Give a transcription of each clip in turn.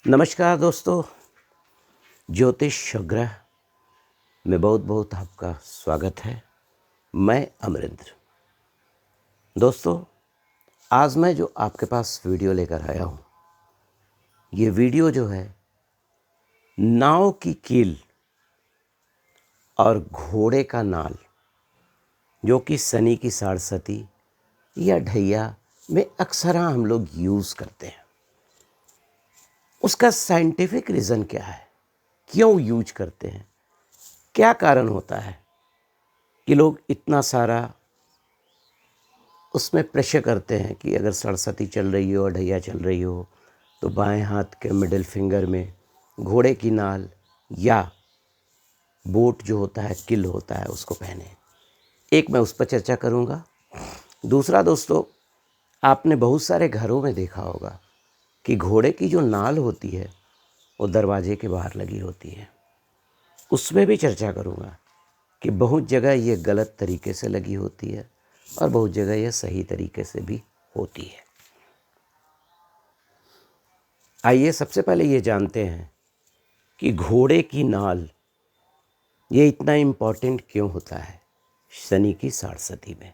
नमस्कार दोस्तों, ज्योतिष ग्रह में बहुत बहुत आपका स्वागत है। मैं अमरिंद्र। दोस्तों, आज मैं जो आपके पास वीडियो लेकर आया हूँ, ये वीडियो जो है नाव की कील और घोड़े का नाल, जो कि शनि की साढ़सती या ढैया में अक्सर हम लोग यूज़ करते हैं। उसका साइंटिफिक रीज़न क्या है, क्यों यूज करते हैं, क्या कारण होता है कि लोग इतना सारा उसमें प्रेशर करते हैं कि अगर सरस्वती चल रही हो और ढैया चल रही हो तो बाएं हाथ के मिडिल फिंगर में घोड़े की नाल या बोट जो होता है, किल होता है, उसको पहने। एक मैं उस पर चर्चा करूँगा। दूसरा दोस्तों, आपने बहुत सारे घरों में देखा होगा कि घोड़े की जो नाल होती है वो दरवाजे के बाहर लगी होती है। उसमें भी चर्चा करूँगा कि बहुत जगह ये गलत तरीके से लगी होती है और बहुत जगह यह सही तरीके से भी होती है। आइए सबसे पहले ये जानते हैं कि घोड़े की नाल ये इतना इम्पॉर्टेंट क्यों होता है शनि की साढ़सती में।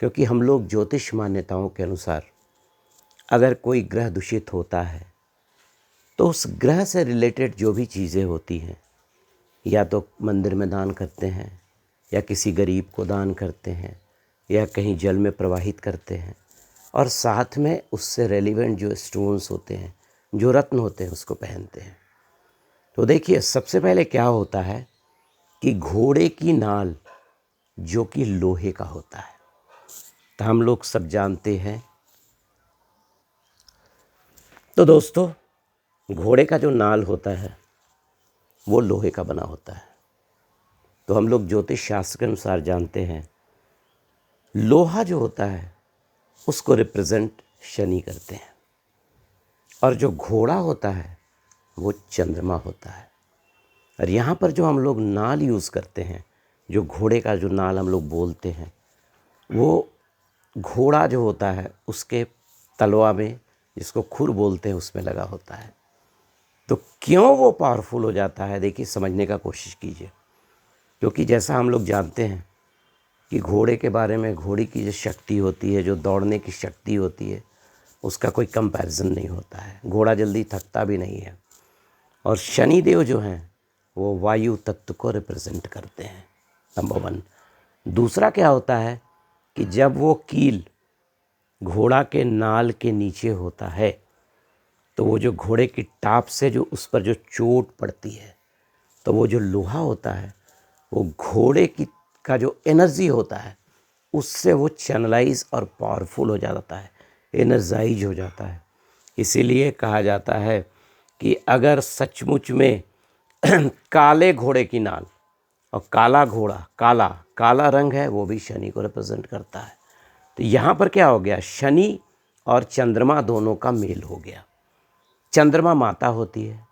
क्योंकि हम लोग ज्योतिष मान्यताओं के अनुसार अगर कोई ग्रह दूषित होता है तो उस ग्रह से रिलेटेड जो भी चीज़ें होती हैं, या तो मंदिर में दान करते हैं, या किसी गरीब को दान करते हैं, या कहीं जल में प्रवाहित करते हैं, और साथ में उससे रेलिवेंट जो स्टोन्स होते हैं, जो रत्न होते हैं, उसको पहनते हैं। तो देखिए, सबसे पहले क्या होता है कि घोड़े की नाल जो कि लोहे का होता है, तो हम लोग सब जानते हैं। तो दोस्तों, घोड़े का जो नाल होता है वो लोहे का बना होता है। तो हम लोग ज्योतिष शास्त्र के अनुसार जानते हैं, लोहा जो होता है उसको रिप्रेजेंट शनि करते हैं, और जो घोड़ा होता है वो चंद्रमा होता है। और यहाँ पर जो हम लोग नाल यूज़ करते हैं, जो घोड़े का जो नाल हम लोग बोलते हैं, वो घोड़ा जो होता है उसके तलवा में, जिसको खुर बोलते हैं, उसमें लगा होता है। तो क्यों वो पावरफुल हो जाता है, देखिए समझने का कोशिश कीजिए। क्योंकि जैसा हम लोग जानते हैं कि घोड़े के बारे में, घोड़ी की जो शक्ति होती है, जो दौड़ने की शक्ति होती है, उसका कोई कंपैरिजन नहीं होता है। घोड़ा जल्दी थकता भी नहीं है। और शनिदेव जो हैं वो वायु तत्व को रिप्रेजेंट करते हैं, नंबर 1। दूसरा क्या होता है कि जब वो कील घोड़ा के नाल के नीचे होता है तो वो जो घोड़े की टाप से जो उस पर जो चोट पड़ती है, तो वो जो लोहा होता है वो घोड़े की का जो एनर्जी होता है उससे वो चैनलाइज और पावरफुल हो जाता है, एनर्जाइज हो जाता है। इसीलिए कहा जाता है कि अगर सचमुच में काले घोड़े की नाल, और काला घोड़ा, काला काला रंग है, वो भी शनि को रिप्रेजेंट करता है। तो यहाँ पर क्या हो गया, शनि और चंद्रमा दोनों का मेल हो गया। चंद्रमा माता होती है,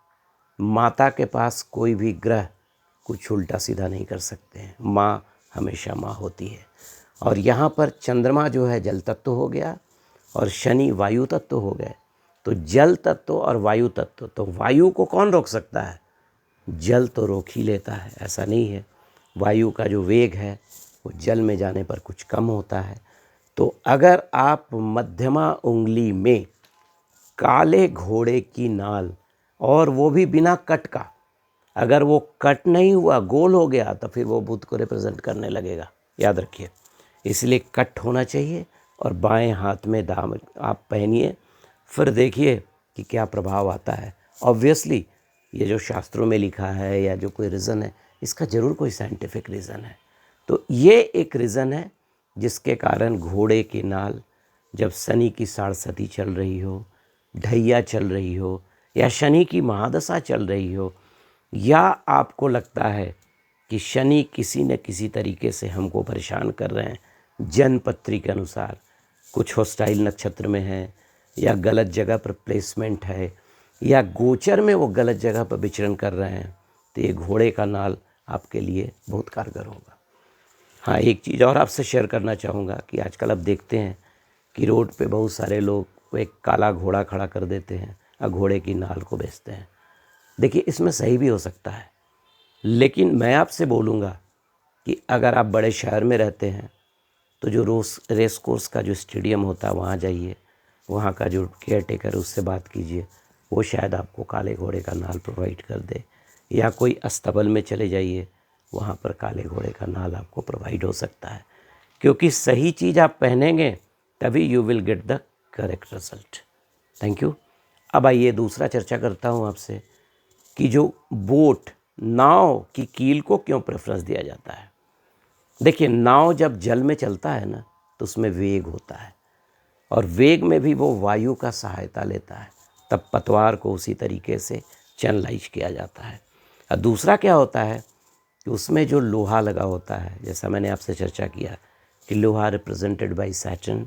माता के पास कोई भी ग्रह कुछ उल्टा सीधा नहीं कर सकते हैं। माँ हमेशा माँ होती है। और यहाँ पर चंद्रमा जो है जल तत्व हो गया और शनि वायु तत्व हो गए। तो जल तत्व और वायु तत्व, तो वायु को कौन रोक सकता है, जल तो रोक ही लेता है, ऐसा नहीं है। वायु का जो वेग है वो जल में जाने पर कुछ कम होता है। तो अगर आप मध्यमा उंगली में काले घोड़े की नाल, और वो भी बिना कट का, अगर वो कट नहीं हुआ, गोल हो गया, तो फिर वो बुध को रिप्रेजेंट करने लगेगा, याद रखिए। इसलिए कट होना चाहिए और बाएं हाथ में दाम आप पहनिए, फिर देखिए कि क्या प्रभाव आता है। ऑब्वियसली ये जो शास्त्रों में लिखा है या जो कोई रीज़न है, इसका ज़रूर कोई साइंटिफिक रीज़न है। तो ये एक रीज़न है जिसके कारण घोड़े की नाल जब शनि की साढ़सती चल रही हो, ढैया चल रही हो, या शनि की महादशा चल रही हो, या आपको लगता है कि शनि किसी न किसी तरीके से हमको परेशान कर रहे हैं, जन्मपत्री के अनुसार कुछ हॉस्टाइल नक्षत्र में है, या गलत जगह पर प्लेसमेंट है, या गोचर में वो गलत जगह पर विचरण कर रहे हैं, तो ये घोड़े का नाल आपके लिए बहुत कारगर होगा। हाँ, एक चीज़ और आपसे शेयर करना चाहूँगा कि आजकल आप देखते हैं कि रोड पे बहुत सारे लोग वो एक काला घोड़ा खड़ा कर देते हैं, और घोड़े की नाल को बेचते हैं। देखिए इसमें सही भी हो सकता है, लेकिन मैं आपसे बोलूँगा कि अगर आप बड़े शहर में रहते हैं तो जो रेस कोर्स का जो स्टेडियम होता है वहाँ जाइए, वहाँ का जो केयर टेकर उससे बात कीजिए, वो शायद आपको काले घोड़े का नाल प्रोवाइड कर दे। या कोई अस्तबल में चले जाइए, वहाँ पर काले घोड़े का नाल आपको प्रोवाइड हो सकता है, क्योंकि सही चीज़ आप पहनेंगे तभी you will get the correct result. Thank you. अब आइए दूसरा चर्चा करता हूँ आपसे कि जो बोट नाव की कील को क्यों प्रेफरेंस दिया जाता है। देखिए नाव जब जल में चलता है ना तो उसमें वेग होता है, और वेग में भी वो वायु का सहायता लेता है, तब पतवार को उसी तरीके से चैनलाइज किया जाता है। और दूसरा क्या होता है कि उसमें जो लोहा लगा होता है, जैसा मैंने आपसे चर्चा किया कि लोहा रिप्रेजेंटेड बाय सैटर्न,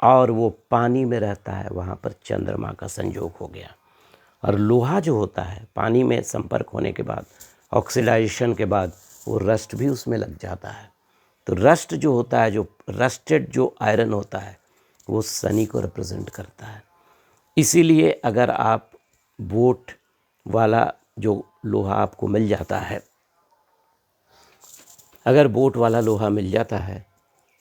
और वो पानी में रहता है, वहाँ पर चंद्रमा का संयोग हो गया। और लोहा जो होता है पानी में संपर्क होने के बाद, ऑक्सीडाइजेशन के बाद वो रस्ट भी उसमें लग जाता है। तो रस्ट जो होता है, जो रस्टेड जो आयरन होता है, वो शनि को रिप्रेजेंट करता है। इसीलिए अगर आप बोट वाला जो लोहा आपको मिल जाता है, अगर बोट वाला लोहा मिल जाता है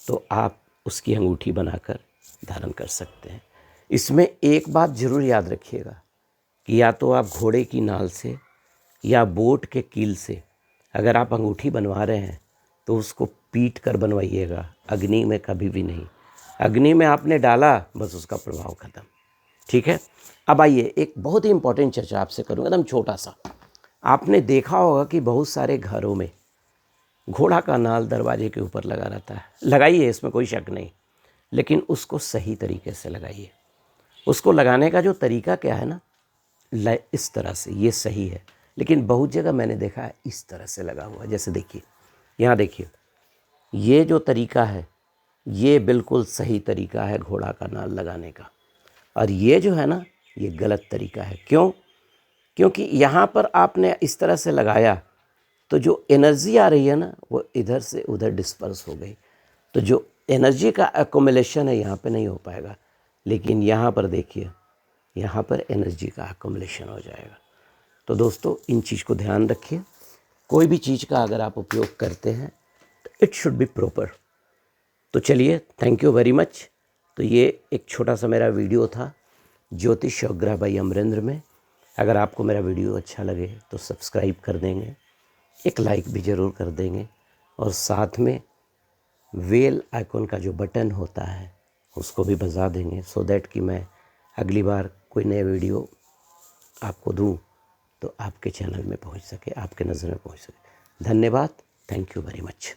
तो आप उसकी अंगूठी बनाकर धारण कर सकते हैं। इसमें एक बात ज़रूर याद रखिएगा कि या तो आप घोड़े की नाल से या बोट के कील से अगर आप अंगूठी बनवा रहे हैं तो उसको पीट कर बनवाइएगा, अग्नि में कभी भी नहीं। अग्नि में आपने डाला बस उसका प्रभाव खत्म। ठीक है। अब आइए एक बहुत ही इंपॉर्टेंट चर्चा आपसे करूँगा, एकदम छोटा सा। आपने देखा होगा कि बहुत सारे घरों में घोड़ा का नाल दरवाजे के ऊपर लगा रहता है। लगाइए, इसमें कोई शक नहीं, लेकिन उसको सही तरीके से लगाइए। उसको लगाने का जो तरीका क्या है ना, इस तरह से, ये सही है। लेकिन बहुत जगह मैंने देखा है इस तरह से लगा हुआ है। जैसे देखिए, यहाँ देखिए, ये जो तरीका है ये बिल्कुल सही तरीका है घोड़ा का नाल लगाने का, और ये जो है ना ये गलत तरीका है। क्यों? क्योंकि यहाँ पर आपने इस तरह से लगाया तो जो एनर्जी आ रही है ना वो इधर से उधर डिस्पर्स हो गई, तो जो एनर्जी का एक्युमुलेशन है यहाँ पे नहीं हो पाएगा। लेकिन यहाँ पर देखिए, यहाँ पर एनर्जी का एक्युमुलेशन हो जाएगा। तो दोस्तों इन चीज़ को ध्यान रखिए। कोई भी चीज़ का अगर आप उपयोग करते हैं तो इट शुड बी प्रॉपर। तो चलिए, थैंक यू वेरी मच। तो ये एक छोटा सा मेरा वीडियो था ज्योतिष उपग्रह बाई अमरेंद्र में। अगर आपको मेरा वीडियो अच्छा लगे तो सब्सक्राइब कर देंगे, एक लाइक भी ज़रूर कर देंगे, और साथ में वेल आइकॉन का जो बटन होता है उसको भी बजा देंगे, सो दैट कि मैं अगली बार कोई नया वीडियो आपको दूं तो आपके चैनल में पहुंच सके, आपके नज़र में पहुंच सके। धन्यवाद। Thank you very much.